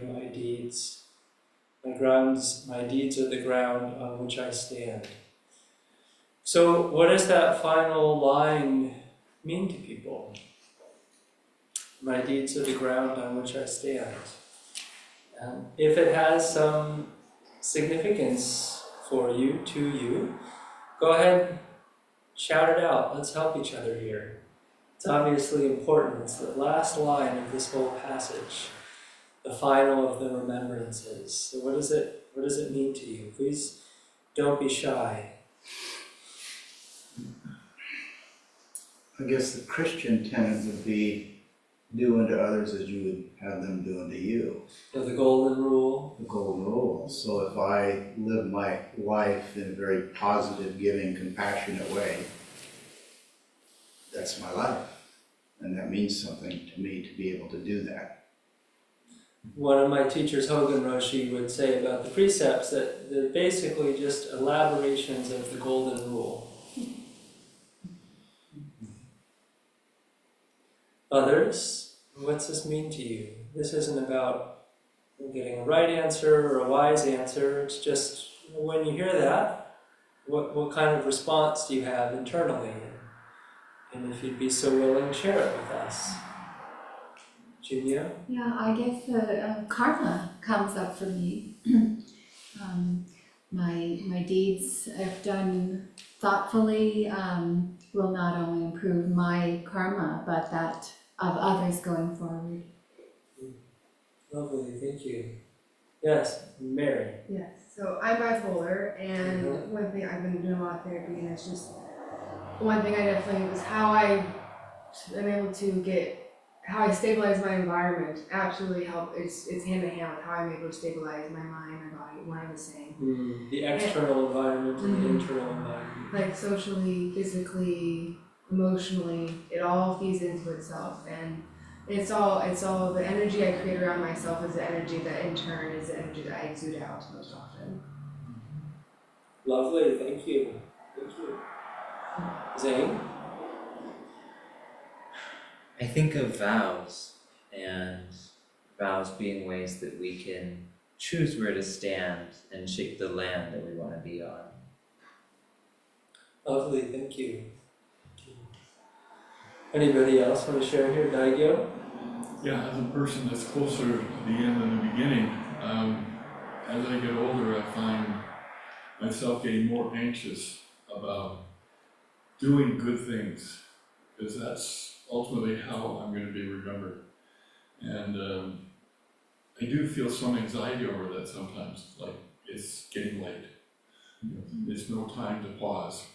my deeds. My deeds are the ground on which I stand. So what does that final line mean to people? My deeds are the ground on which I stand. If it has some significance for you, to you, go ahead, shout it out. Let's help each other here. It's obviously important. It's the last line of this whole passage, the final of the Remembrances. So what does it mean to you? Please don't be shy. I guess the Christian tenet would be do unto others as you would have them do unto you. So the golden rule. The golden rule. So if I live my life in a very positive, giving, compassionate way, that's my life. And that means something to me to be able to do that. One of my teachers, Hogan Roshi, would say about the precepts that they're basically just elaborations of the golden rule. Others, what's this mean to you? This isn't about getting a right answer or a wise answer. It's just when you hear that, what kind of response do you have internally? And if you'd be so willing, share it with us. Julia? Yeah, I guess karma comes up for me. My deeds, if done thoughtfully, will not only improve my karma, but that of others going forward. Lovely, thank you. Yes, Mary. Yes, so I'm bipolar, and one thing I've been doing a lot of therapy, and it's just one thing I definitely was how I am able to how I stabilize my environment. Absolutely help. It's hand in hand with how I'm able to stabilize my mind, my body, one and the same. The external environment and the internal environment. Like socially, physically, emotionally, it all feeds into itself, and it's all the energy I create around myself is the energy that in turn is the energy that I exude out most often. Lovely, thank you. Thank you. Zane? I think of vows, and vows being ways that we can choose where to stand and shape the land that we want to be on. Lovely, thank you. Anybody else want to share here? Daigyo? Yeah, as a person that's closer to the end than the beginning, as I get older, I find myself getting more anxious about doing good things, because that's ultimately how I'm going to be remembered. And I do feel some anxiety over that sometimes, like it's getting late. There's no time to pause.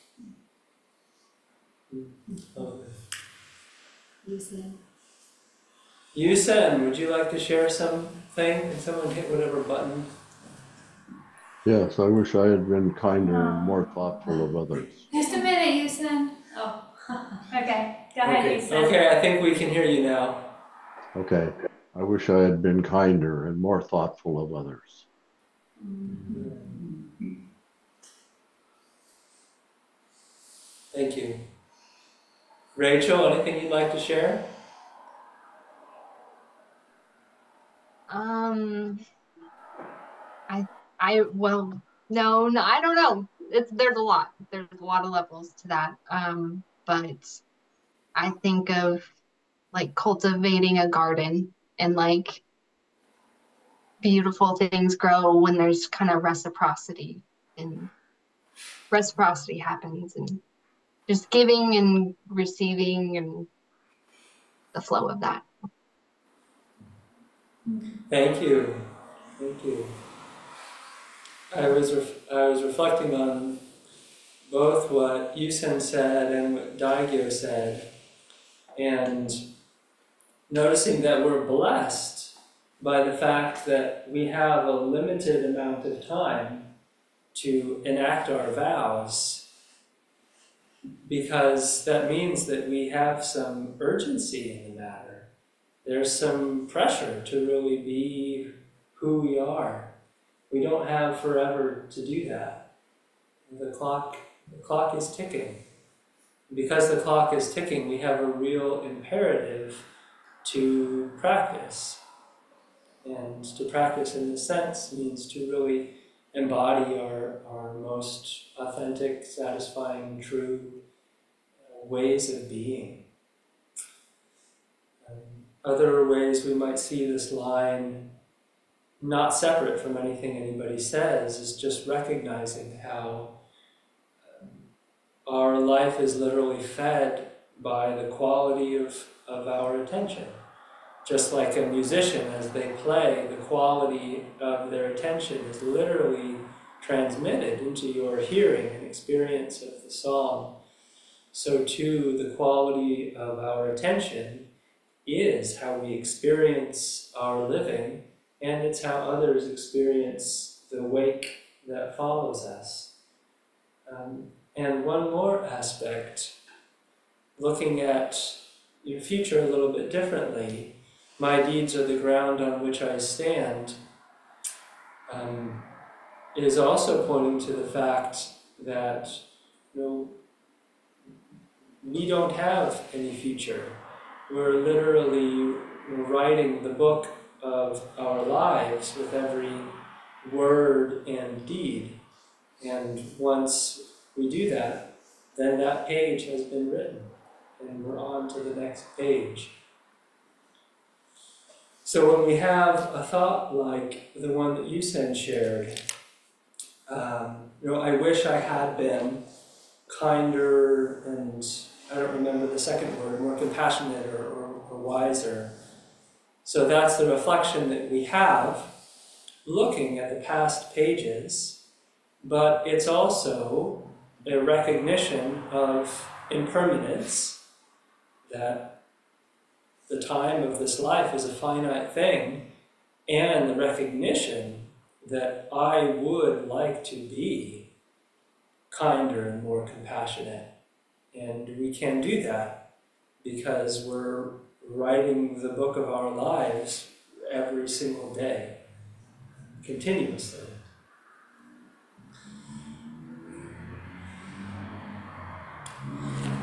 Lovely. Yusen, would you like to share something? Can someone hit whatever button? Yes, I wish I had been kinder and more thoughtful of others. just a minute, Yusen. Oh, okay. Go ahead, Yusen. Okay, I think we can hear you now. Okay, I wish I had been kinder and more thoughtful of others. Thank you. Rachel, anything you'd like to share? Well, no, I don't know. There's a lot. There's a lot of levels to that. But I think of like cultivating a garden and like beautiful things grow when there's kind of reciprocity, and reciprocity happens, and just giving and receiving and the flow of that. Thank you. Thank you. I was reflecting on both what Yusen said and what Daigyo said, and noticing that we're blessed by the fact that we have a limited amount of time to enact our vows, because that means that we have some urgency in the matter. There's some pressure to really be who we are. We don't have forever to do that. The clock is ticking. Because the clock is ticking, we have a real imperative to practice. And to practice in this sense means to really embody our most authentic, satisfying, true ways of being. Other ways we might see this line not separate from anything anybody says is just recognizing how our life is literally fed by the quality of our attention. Just like a musician, as they play, the quality of their attention is literally transmitted into your hearing and experience of the song. So too, the quality of our attention is how we experience our living, and it's how others experience the wake that follows us. And one more aspect, looking at your future a little bit differently, my deeds are the ground on which I stand, is also pointing to the fact that we don't have any future. We're literally writing the book of our lives with every word and deed. And once we do that, then that page has been written, and we're on to the next page. So when we have a thought like the one that Yusen shared, I wish I had been kinder and, I don't remember the second word, more compassionate or wiser. So that's the reflection that we have looking at the past pages, but it's also a recognition of impermanence, that the time of this life is a finite thing, and the recognition that I would like to be kinder and more compassionate. And we can do that because we're writing the book of our lives every single day, continuously.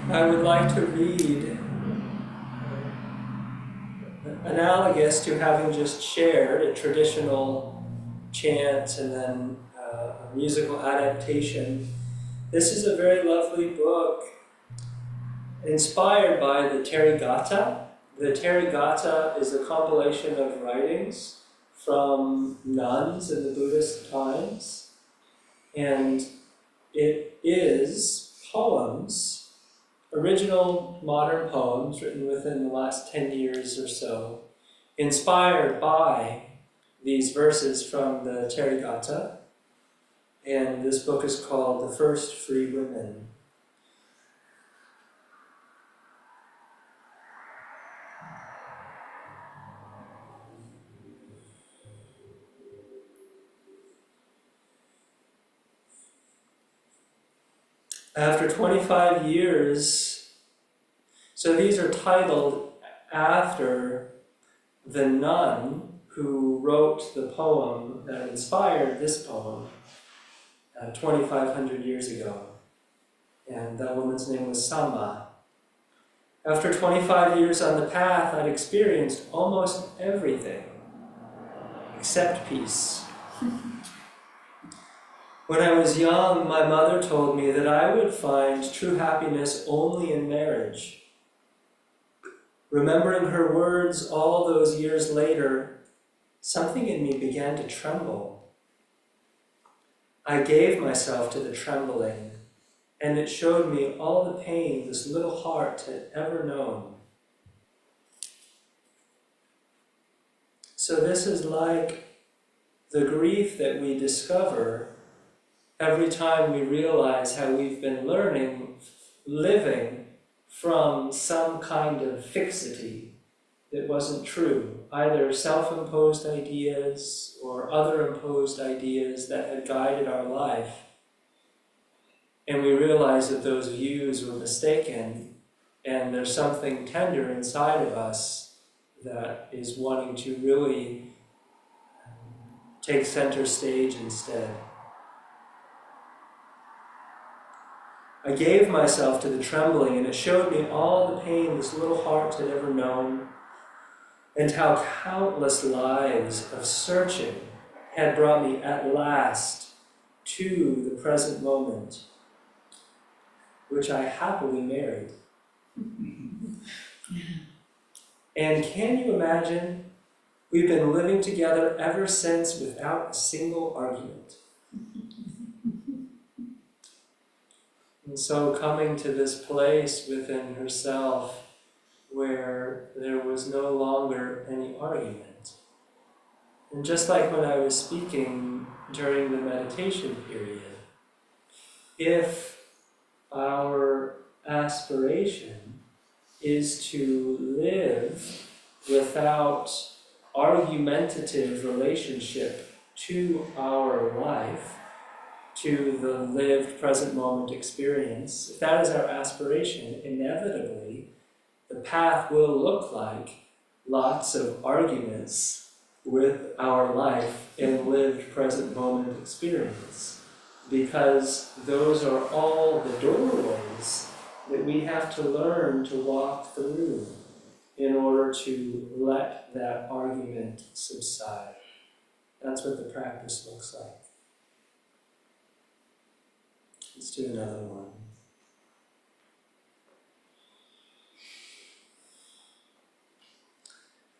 I would like to read, analogous to having just shared a traditional chant and then a musical adaptation. This is a very lovely book inspired by the Therigatha. The Therigatha is a compilation of writings from nuns in the Buddhist times, and it is poems, original modern poems written within the last 10 years or so, inspired by these verses from the Therigatha. And this book is called The First Free Women. After 25 years, so these are titled after the nun who wrote the poem that inspired this poem 2,500 years ago. And that woman's name was Sama. After 25 years on the path, I'd experienced almost everything except peace. When I was young, my mother told me that I would find true happiness only in marriage. Remembering her words all those years later, something in me began to tremble. I gave myself to the trembling, and it showed me all the pain this little heart had ever known. So this is like the grief that we discover every time we realize how we've been living from some kind of fixity that wasn't true, either self-imposed ideas or other imposed ideas that had guided our life. And we realize that those views were mistaken, and there's something tender inside of us that is wanting to really take center stage instead. I gave myself to the trembling, and it showed me all the pain this little heart had ever known. and how countless lives of searching had brought me at last to the present moment, which I happily married. And can you imagine? We've been living together ever since without a single argument. And so coming to this place within herself where there was no longer any argument. And just like when I was speaking during the meditation period, if our aspiration is to live without argumentative relationship to our life, to the lived present moment experience, if that is our aspiration, inevitably the path will look like lots of arguments with our life in lived present moment experience, because those are all the doorways that we have to learn to walk through in order to let that argument subside. That's what the practice looks like. Let's do another one.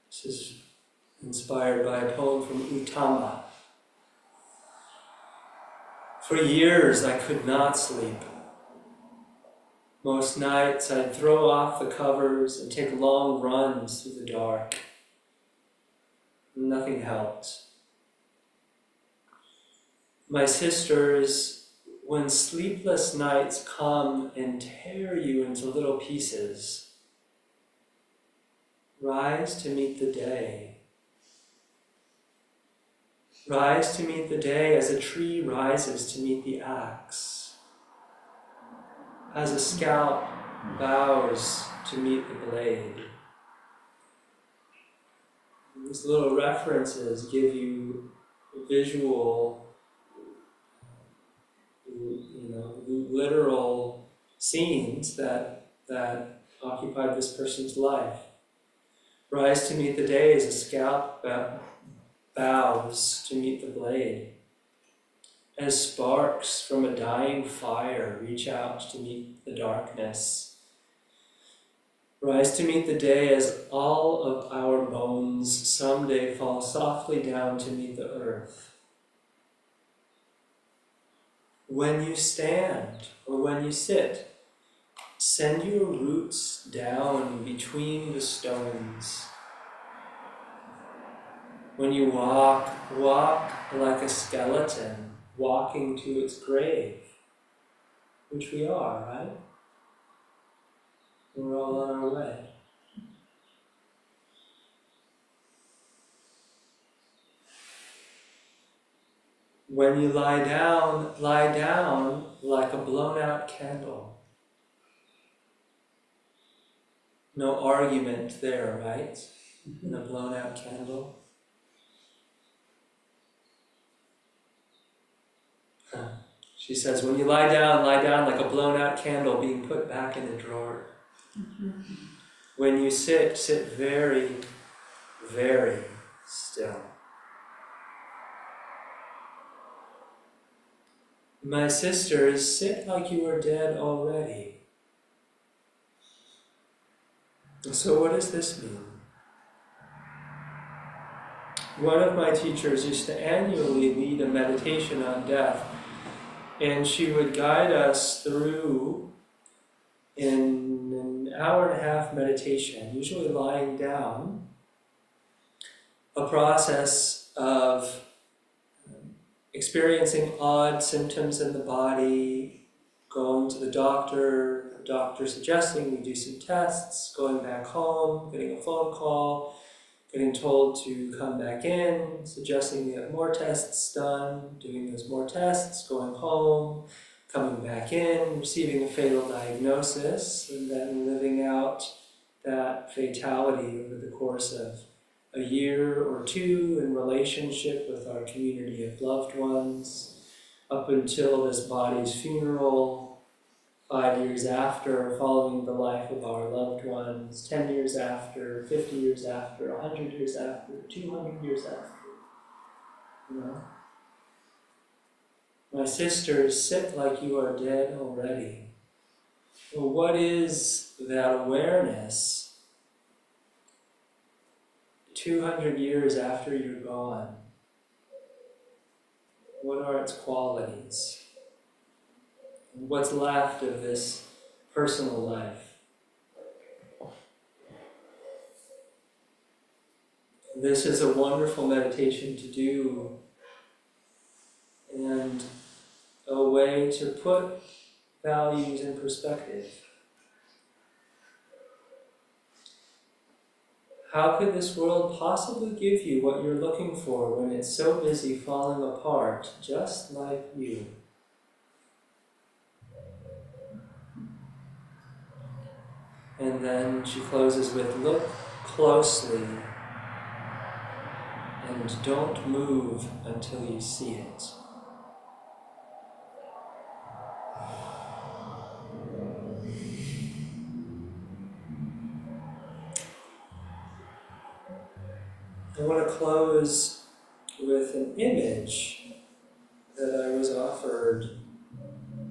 This is inspired by a poem from Utama. For years I could not sleep. Most nights I'd throw off the covers and take long runs through the dark. Nothing helped. My sisters, when sleepless nights come and tear you into little pieces, rise to meet the day. Rise to meet the day as a tree rises to meet the axe, as a scalp bows to meet the blade. These little references give you visual, literal scenes that occupied this person's life. Rise to meet the day as a scalp bows to meet the blade. As sparks from a dying fire reach out to meet the darkness. Rise to meet the day as all of our bones someday fall softly down to meet the earth. When you stand or when you sit, send your roots down between the stones. When you walk, walk like a skeleton walking to its grave, which we are, right? We're all on our way. When you lie down like a blown out candle. No argument there, right? In a blown out candle. She says, when you lie down like a blown out candle being put back in a drawer. When you sit very, very still. My sisters, sit like you are dead already. So what does this mean? One of my teachers used to annually lead a meditation on death, and she would guide us through, in an hour and a half meditation, usually lying down, a process of experiencing odd symptoms in the body, going to the doctor suggesting we do some tests, going back home, getting a phone call, getting told to come back in, suggesting we have more tests done, doing those more tests, going home, coming back in, receiving a fatal diagnosis, and then living out that fatality over the course of a year or two in relationship with our community of loved ones, up until this body's funeral, 5 years after, following the life of our loved ones, 10 years after, 50 years after, 100 years after, 200 years after. You know? My sisters, sit like you are dead already. Well, what is that awareness 200 years after you're gone? What are its qualities? What's left of this personal life? This is a wonderful meditation to do, and a way to put values in perspective. How could this world possibly give you what you're looking for when it's so busy falling apart, just like you? And then she closes with, look closely and don't move until you see it. I want to close with an image that I was offered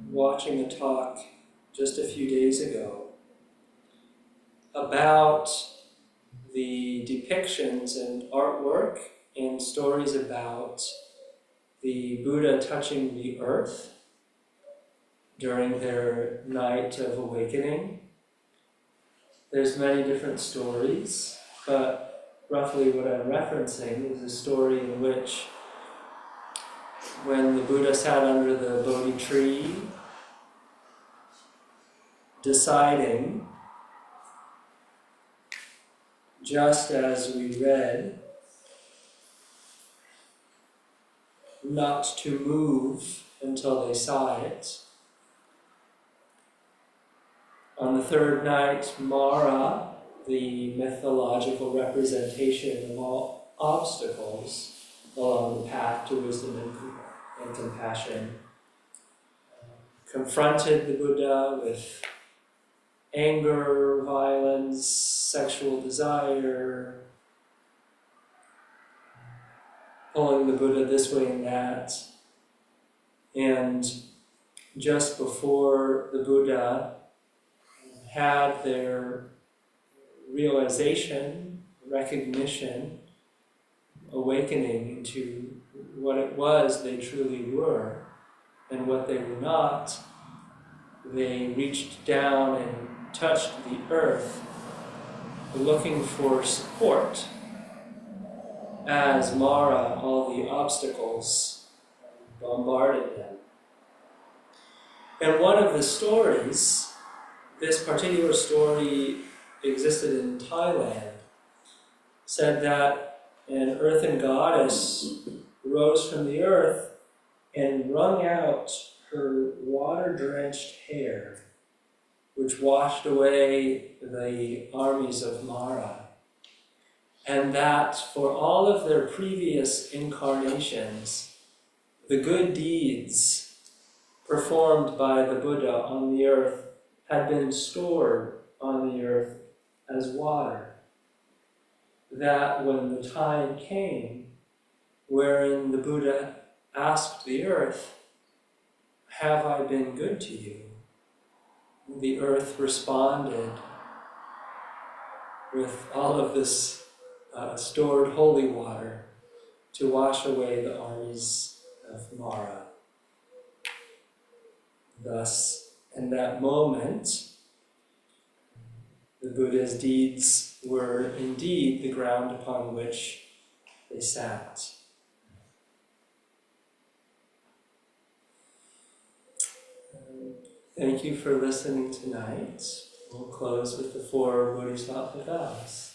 watching a talk just a few days ago about the depictions and artwork and stories about the Buddha touching the earth during their night of awakening. There's many different stories, but roughly what I'm referencing is a story in which when the Buddha sat under the Bodhi tree, deciding, just as we read, not to move until they saw it. On the third night, Mara, the mythological representation of all obstacles along the path to wisdom and compassion, confronted the Buddha with anger, violence, sexual desire, pulling the Buddha this way and that. And just before the Buddha had their realization, recognition, awakening into what it was they truly were and what they were not, they reached down and touched the earth, looking for support as Mara, all the obstacles, bombarded them. And one of the stories, this particular story existed in Thailand, said that an earthen goddess rose from the earth and wrung out her water-drenched hair, which washed away the armies of Mara. And that for all of their previous incarnations, the good deeds performed by the Buddha on the earth had been stored on the earth as water. That when the time came wherein the Buddha asked the earth, "Have I been good to you?" the earth responded with all of this stored holy water to wash away the armies of Mara. Thus, in that moment, the Buddha's deeds were indeed the ground upon which they sat. Thank you for listening tonight. We'll close with the 4 Bodhisattva vows.